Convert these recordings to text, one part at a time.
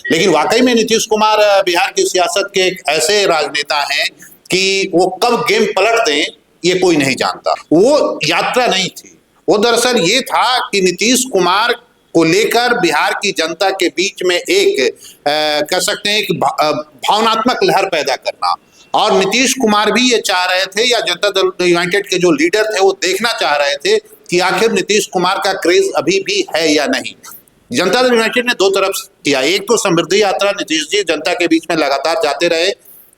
लेकिन वाकई में नीतीश कुमार बिहार की सियासत के एक ऐसे राजनेता हैं कि वो कब गेम पलट दें ये कोई नहीं जानता। वो यात्रा नहीं थी, वो दरअसल ये था कि नीतीश कुमार को लेकर बिहार की जनता के बीच में एक कह सकते हैं कि भावनात्मक लहर पैदा करना। और नीतीश कुमार भी ये चाह रहे थे, या जनता दल यूनाइटेड के जो लीडर थे वो देखना चाह रहे थे कि आखिर नीतीश कुमार का क्रेज अभी भी है या नहीं। जनता दल यूनाइटेड ने दो तरफ किया, एक तो समृद्धि यात्रा, नीतीश जी जनता के बीच में लगातार जाते रहे,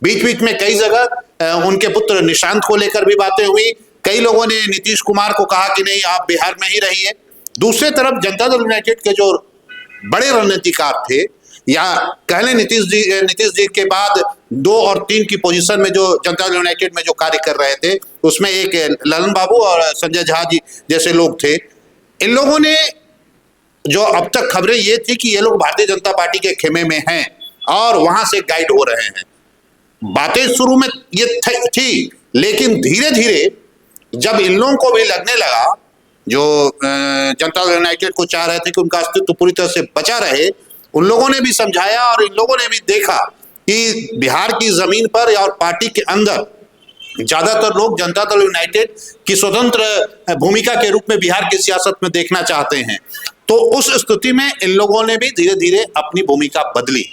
बीच बीच में कई जगह उनके पुत्र निशांत को लेकर भी बातें हुई, कई लोगों ने नीतीश कुमार को कहा कि नहीं आप बिहार में ही रहिए। दूसरे तरफ जनता दल यूनाइटेड के जो बड़े रणनीतिकार थे, या कह लें नीतीश जी के बाद 2 और 3 की पोजीशन में जो जनता दल यूनाइटेड में जो कार्य कर रहे थे, उसमें एक ललन बाबू और संजय झा जी जैसे लोग थे। इन लोगों ने जो अब तक खबरें ये थी कि ये लोग भारतीय जनता पार्टी के खेमे में हैं और वहां से गाइड हो रहे हैं। बातें शुरू में ये थी, लेकिन धीरे धीरे जब इन लोगों को भी लगने लगा, जो जनता दल यूनाइटेड को चाह रहे थे कि उनका अस्तित्व पूरी तरह से बचा रहे, उन लोगों ने भी समझाया और इन लोगों ने भी देखा कि बिहार की जमीन पर और पार्टी के अंदर ज्यादातर लोग जनता दल यूनाइटेड की स्वतंत्र भूमिका के रूप में बिहार की सियासत में देखना चाहते हैं। तो उस स्थिति में इन लोगों ने भी धीरे धीरे अपनी भूमिका बदली।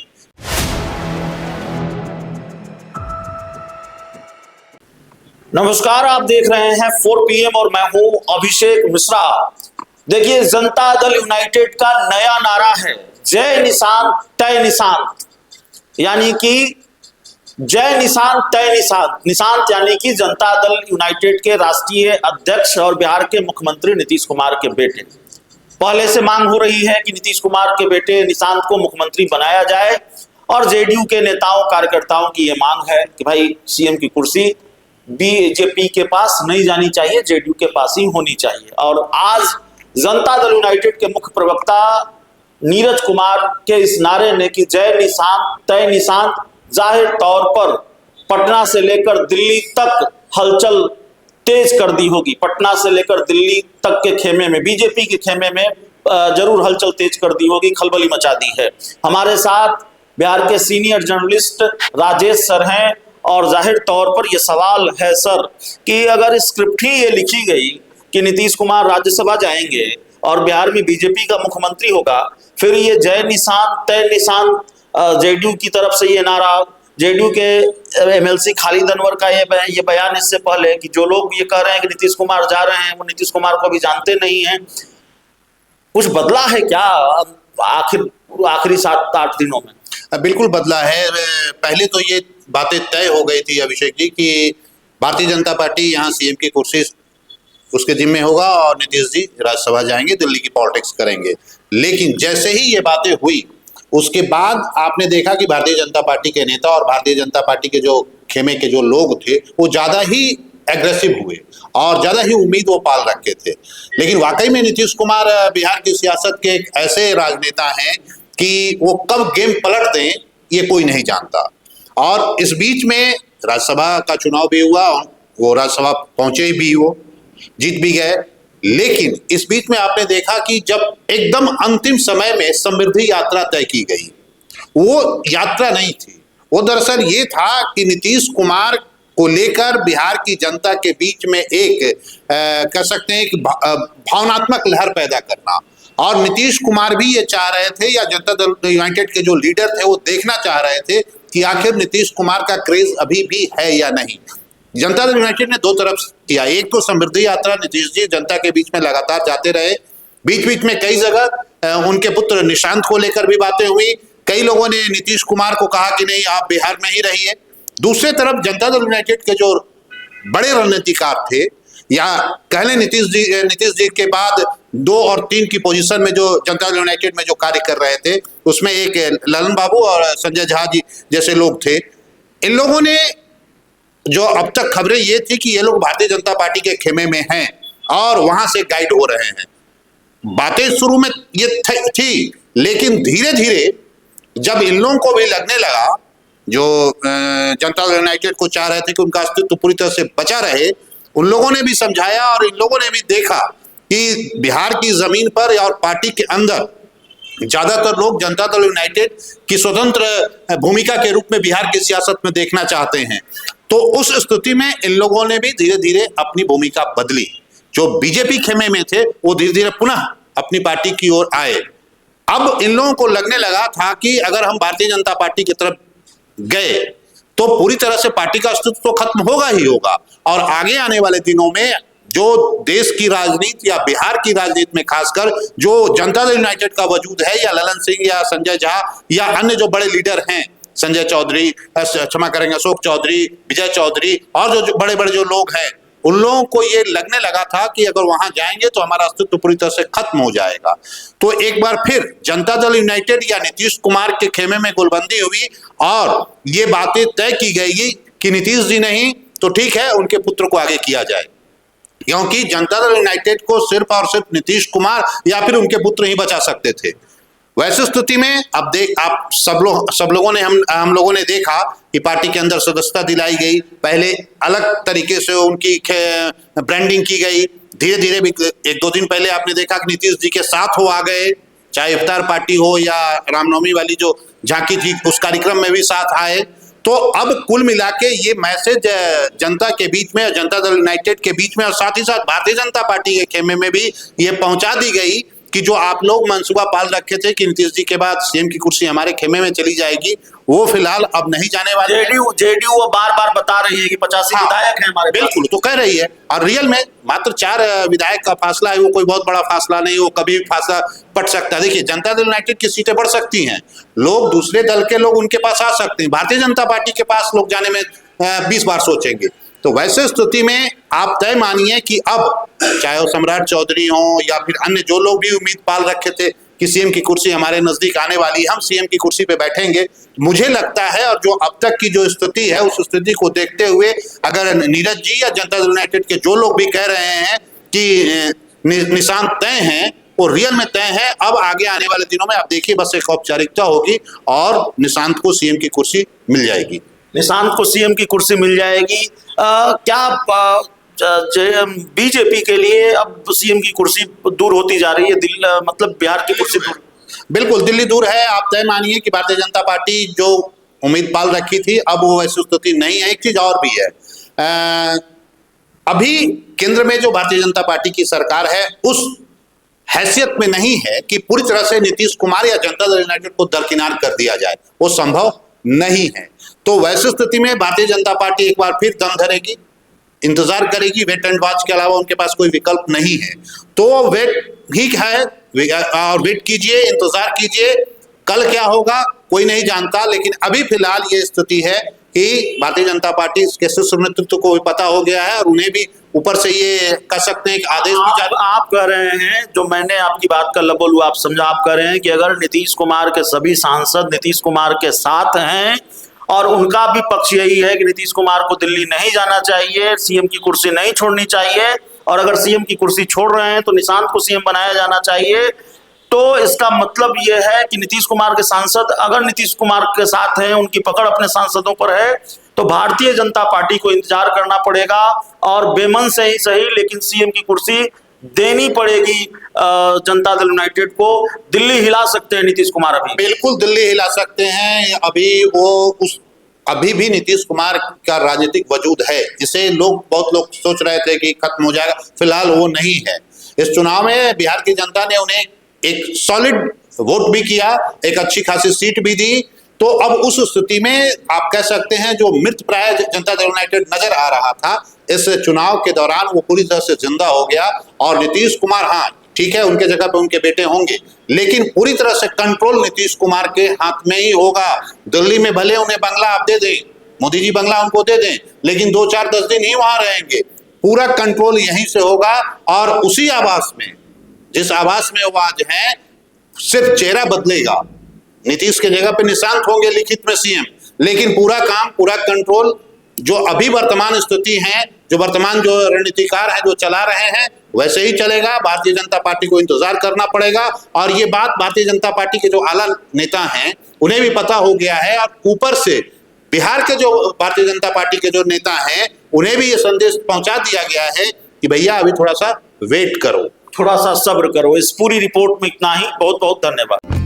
नमस्कार, आप देख रहे हैं 4 PM और मैं हूं अभिषेक मिश्रा। देखिए, जनता दल यूनाइटेड का नया नारा है जय निशान तय निशांत, यानी कि जय निशांत तय निशांत। निशांत यानी कि जनता दल यूनाइटेड के राष्ट्रीय अध्यक्ष और बिहार के मुख्यमंत्री नीतीश कुमार के बेटे। पहले से मांग हो रही है कि नीतीश कुमार के बेटे निशांत को मुख्यमंत्री बनाया जाए, और जेडीयू के नेताओं कार्यकर्ताओं की यह मांग है कि भाई सीएम की कुर्सी बीजेपी के पास नहीं जानी चाहिए, जेडीयू के पास ही होनी चाहिए। और आज जनता दल यूनाइटेड के मुख्य प्रवक्ता नीरज कुमार के इस नारे ने कि जय निशांत तय निशांत जाहिर तौर पर पटना से लेकर दिल्ली तक हलचल तेज कर दी होगी। पटना से लेकर दिल्ली तक के खेमे में, बीजेपी के खेमे में जरूर हलचल तेज कर दी होगी, खलबली मचा दी है। हमारे साथ बिहार के सीनियर जर्नलिस्ट राजेश सर हैं, और जाहिर तौर पर यह सवाल है सर कि अगर स्क्रिप्ट ही ये लिखी गई कि नीतीश कुमार राज्यसभा जाएंगे और बिहार में बीजेपी का मुख्यमंत्री होगा, फिर ये जय निशान तय निशान जेडीयू की तरफ से ये नारा, जेडीयू के एमएलसी खालिद अनवर का ये बयान इससे पहले कि जो लोग ये कह रहे हैं कि नीतीश कुमार जा रहे हैं वो नीतीश कुमार को भी जानते नहीं हैं, कुछ बदला है क्या आखिरी 7-8 दिनों में? बिल्कुल बदला है। पहले तो ये बातें तय हो गई थी अभिषेक जी कि भारतीय जनता पार्टी यहाँ सीएम की कुर्सी उसके जिम्मे होगा और नीतीश जी राज्यसभा जाएंगे, दिल्ली की पॉलिटिक्स करेंगे। लेकिन जैसे ही ये बातें हुई उसके बाद आपने देखा कि भारतीय जनता पार्टी के नेता और भारतीय जनता पार्टी के जो खेमे के जो लोग थे वो ज्यादा ही एग्रेसिव हुए और ज्यादा ही उम्मीद वो पाल रखे थे। लेकिन वाकई में नीतीश कुमार बिहार की सियासत के एक ऐसे राजनेता हैं कि वो कब गेम पलट दें ये कोई नहीं जानता। और इस बीच में राज्यसभा का चुनाव भी हुआ, वो राज्यसभा पहुंचे भी, वो जीत भी गए। लेकिन इस बीच में आपने देखा कि जब एकदम अंतिम समय में समृद्धि यात्रा तय की गई, वो यात्रा नहीं थी, वो दरअसल ये था कि नीतीश कुमार को लेकर बिहार की जनता के बीच में एक कह सकते हैं कि भावनात्मक लहर पैदा करना। और नीतीश कुमार भी ये चाह रहे थे, या जनता दल यूनाइटेड के जो लीडर थे वो देखना चाह रहे थे कि आखिर नीतीश कुमार का क्रेज अभी भी है या नहीं। जनता दल यूनाइटेड ने दो तरफ किया, एक तो समृद्धि यात्रा, नीतीश जी जनता के बीच में लगातार जाते रहे, बीच बीच में कई जगह उनके पुत्र निशांत को लेकर भी बातें हुई, कई लोगों ने नीतीश कुमार को कहा कि नहीं आप बिहार में ही रहिए। दूसरे तरफ जनता दल यूनाइटेड के जो बड़े रणनीतिकार थे, या कह लें नीतीश जी के बाद 2 और 3 की पोजीशन में जो जनता दल यूनाइटेड में जो कार्य कर रहे थे, उसमें एक ललन बाबू और संजय झा जी जैसे लोग थे। इन लोगों ने जो अब तक खबरें ये थी कि ये लोग भारतीय जनता पार्टी के खेमे में हैं और वहां से गाइड हो रहे हैं। बातें शुरू में ये थी, लेकिन धीरे धीरे जब इन लोगों को भी लगने लगा, जो जनता दल यूनाइटेड को चाह रहे थे कि उनका अस्तित्व पूरी तरह से बचा रहे, उन लोगों ने भी समझाया और इन लोगों ने भी देखा कि बिहार की जमीन पर और पार्टी के अंदर ज्यादातर लोग जनता दल यूनाइटेड की स्वतंत्र भूमिका के रूप में बिहार की सियासत में देखना चाहते हैं। तो उस स्थिति में इन लोगों ने भी धीरे धीरे अपनी भूमिका बदली। जो बीजेपी खेमे में थे वो धीरे धीरे पुनः अपनी पार्टी की ओर आए। अब इन लोगों को लगने लगा था कि अगर हम भारतीय जनता पार्टी की तरफ गए तो पूरी तरह से पार्टी का अस्तित्व तो खत्म होगा ही होगा, और आगे आने वाले दिनों में जो देश की राजनीति या बिहार की राजनीति में खासकर जो जनता दल यूनाइटेड का वजूद है, या ललन सिंह या संजय झा या अन्य जो बड़े लीडर हैं, संजय चौधरी, क्षमा करेंगे अशोक चौधरी, विजय चौधरी और जो बड़े बड़े जो लोग हैं, उन लोगों को ये लगने लगा था कि अगर वहां जाएंगे तो हमारा अस्तित्व पूरी तरह से खत्म हो जाएगा। तो एक बार फिर जनता दल यूनाइटेड या नीतीश कुमार के खेमे में गोलबंदी हुई और ये बातें तय की गई कि नीतीश जी नहीं तो ठीक है उनके पुत्र को आगे किया जाए, क्योंकि जनता दल यूनाइटेड को सिर्फ और सिर्फ नीतीश कुमार या फिर उनके पुत्र ही बचा सकते थे। वैसे स्थिति में अब आप सब लोगों ने हम लोगों ने देखा कि पार्टी के अंदर सदस्यता दिलाई गई, पहले अलग तरीके से उनकी ब्रांडिंग की गई, धीरे धीरे भी एक दो दिन पहले आपने देखा कि नीतीश जी के साथ वो आ गए, चाहे इफ्तार पार्टी हो या रामनवमी वाली जो झांकी थी उस कार्यक्रम में भी साथ आए। तो अब कुल मिला के ये मैसेज जनता के बीच में, जनता दल यूनाइटेड के बीच में और साथ ही साथ भारतीय जनता पार्टी के खेमे में भी ये पहुंचा दी गई कि जो आप लोग मंसूबा पाल रखे थे कि नीतीश जी के बाद सीएम की कुर्सी हमारे खेमे में चली जाएगी, वो फिलहाल अब नहीं जाने वाले। जेडीयू वो बार बार बता रही है कि 85 विधायक हैं हमारे, बिल्कुल तो कह रही है, और रियल में मात्र 4 विधायक का फासला है, वो कोई बहुत बड़ा फासला नहीं, वो कभी भी फासला पट सकता है। देखिए जनता दल यूनाइटेड की सीटें बढ़ सकती हैं, लोग दूसरे दल के लोग उनके पास आ सकते हैं, भारतीय जनता पार्टी के पास लोग जाने में 20 बार सोचेंगे। तो वैसे स्थिति में आप तय मानिए कि अब चाहे वो सम्राट चौधरी हो या फिर अन्य जो लोग भी उम्मीद पाल रखे थे कि सीएम की कुर्सी हमारे नजदीक आने वाली है, हम सीएम की कुर्सी पे बैठेंगे, मुझे लगता है और जो अब तक की जो स्थिति है उस स्थिति को देखते हुए अगर नीरज जी या जनता दल यूनाइटेड के जो लोग भी कह रहे हैं कि निशान तय हैं, वो रियल में तय है। अब आगे आने वाले दिनों में आप देखिए बस एक औपचारिकता होगी और निशांत को सीएम की कुर्सी मिल जाएगी। निशांत को सीएम की कुर्सी मिल जाएगी। क्या बीजेपी के लिए अब सीएम की कुर्सी दूर होती जा रही है, मतलब बिहार की कुर्सी दूर? बिल्कुल दिल्ली दूर है। आप तय मानिए कि भारतीय जनता पार्टी जो उम्मीद पाल रखी थी अब वो वैसी स्थिति नहीं है। एक चीज और भी है, अभी केंद्र में जो भारतीय जनता पार्टी की सरकार है उस हैसियत में नहीं है कि पूरी तरह से नीतीश कुमार या जनता दल यूनाइटेड को दरकिनार कर दिया जाए, वो संभव नहीं है। तो वैसी स्थिति में भारतीय जनता पार्टी एक बार फिर दम धरेगी, इंतजार करेगी, वेट एंड वॉच के अलावा उनके पास कोई विकल्प नहीं है। तो वेट ही है और वेट कीजिए, इंतजार कीजिए, कल क्या होगा कोई नहीं जानता। लेकिन अभी फिलहाल ये स्थिति है कि भारतीय जनता पार्टी के शीर्ष नेतृत्व को भी पता हो गया है और उन्हें भी ऊपर से ये कह सकते हैं कि आदेश भी जारी। आप कह रहे हैं, जो मैंने आपकी बात का लबोल हुआ आप समझा, आप कह रहे हैं कि अगर नीतीश कुमार के सभी सांसद नीतीश कुमार के साथ हैं और उनका भी पक्ष यही है कि नीतीश कुमार को दिल्ली नहीं जाना चाहिए, सीएम की कुर्सी नहीं छोड़नी चाहिए, और अगर सीएम की कुर्सी छोड़ रहे हैं तो निशांत को सीएम बनाया जाना चाहिए, तो इसका मतलब यह है कि नीतीश कुमार के सांसद अगर नीतीश कुमार के साथ हैं, उनकी पकड़ अपने सांसदों पर है, तो भारतीय जनता पार्टी को इंतजार करना पड़ेगा और बेमन से ही सही लेकिन सीएम की कुर्सी देनी पड़ेगी जनता दल यूनाइटेड को। दिल्ली हिला सकते हैं नीतीश कुमार, अभी बिल्कुल दिल्ली हिला सकते हैं। अभी भी नीतीश कुमार का राजनीतिक वजूद है, जिसे बहुत लोग सोच रहे थे कि खत्म हो जाएगा, फिलहाल वो नहीं है। इस चुनाव में बिहार की जनता ने उन्हें एक सॉलिड वोट भी किया, एक अच्छी खासी सीट भी दी। तो अब उस स्थिति में आप कह सकते हैं जो मृत प्राय जनता दल यूनाइटेड नजर आ रहा था इस चुनाव के दौरान वो पूरी तरह से जिंदा हो गया। और नीतीश कुमार, हाँ ठीक है उनके जगह पे उनके बेटे होंगे, लेकिन पूरी तरह से कंट्रोल नीतीश कुमार के हाथ में ही होगा। दिल्ली में भले उन्हें बंगला आप दे दें, मोदी जी बंगला उनको दे दें, लेकिन 2 4 10 दिन ही वहां रहेंगे। पूरा कंट्रोल यहीं से होगा और उसी आवास में, जिस आवास में वो आज हैं, सिर्फ चेहरा बदलेगा। नीतीश के जगह पे निशांत होंगे लिखित में सीएम, लेकिन पूरा काम, पूरा कंट्रोल जो अभी वर्तमान स्थिति है, जो वर्तमान जो रणनीतिकार है जो चला रहे हैं वैसे ही चलेगा। भारतीय जनता पार्टी को इंतजार करना पड़ेगा। और ये बात भारतीय जनता पार्टी के जो आला नेता हैं उन्हें भी पता हो गया है, और ऊपर से बिहार के जो भारतीय जनता पार्टी के जो नेता हैं उन्हें भी ये संदेश पहुंचा दिया गया है कि भैया अभी थोड़ा सा वेट करो, थोड़ा सा सब्र करो। इस पूरी रिपोर्ट में इतना ही। बहुत बहुत धन्यवाद।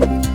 है।